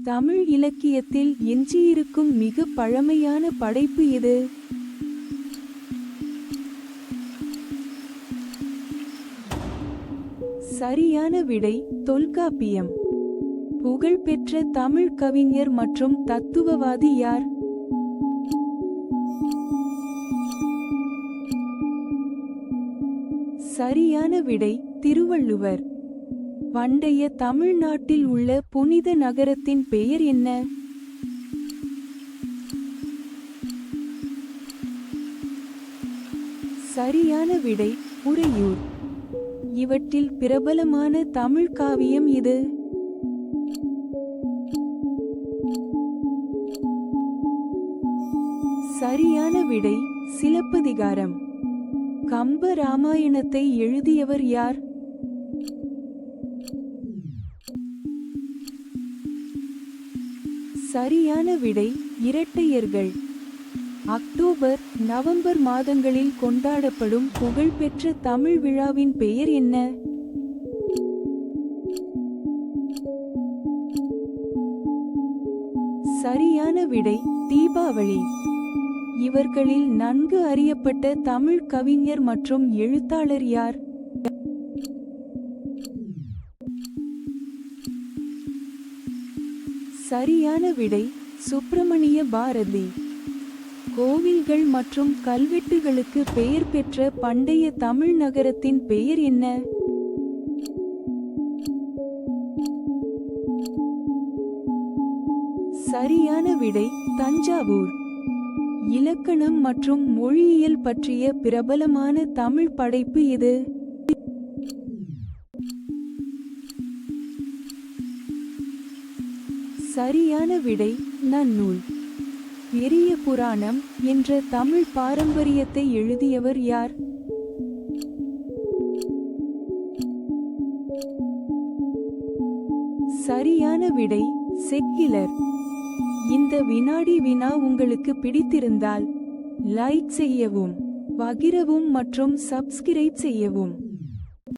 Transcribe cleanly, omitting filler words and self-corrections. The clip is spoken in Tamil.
தமிழ் இலக்கியத்தில் எஞ்சியிருக்கும் மிக பழமையான படைப்பு எது? சரியான விடை தொல்காப்பியம். புகழ்பெற்ற தமிழ் கவிஞர் மற்றும் தத்துவவாதி யார்? சரியான விடை திருவள்ளுவர். பண்டைய தமிழ்நாட்டில் உள்ள புனித நகரத்தின் பெயர் என்ன? சரியான விடை உறையூர். இவற்றில் பிரபலமான தமிழ் காவியம் இது? சரியான விடை சிலப்பதிகாரம். கம்ப ராமாயணத்தை எழுதியவர் யார்? சரியான விடை இரட்டையர்கள். அக்டோபர், நவம்பர் மாதங்களில் கொண்டாடப்படும் புகழ்பெற்ற தமிழ் விழாவின் பெயர் என்ன? சரியான விடை தீபாவளி. இவர்களில் நன்கு அறியப்பட்ட தமிழ் கவிஞர் மற்றும் எழுத்தாளர் யார்? சரியான விடை சுப்பிரமணிய பாரதி. கோவில்கள் மற்றும் கல்வெட்டுகளுக்கு பெயர் பெற்ற பண்டைய தமிழ் நகரத்தின் பெயர் என்ன? சரியான விடை தஞ்சாவூர். இலக்கணம் மற்றும் மொழியியல் பற்றிய பிரபலமான தமிழ் படைப்பு எது? சரியான விடை நன்னூல். பெரிய புராணம் என்ற தமிழ் பாரம்பரியத்தை எழுதியவர் யார்? சரியான விடை செக்கிலர். இந்த வினாடி வினா உங்களுக்கு பிடித்திருந்தால் லைக் செய்யவும், பகிரவும் மற்றும் சப்ஸ்கிரைப் செய்யவும்.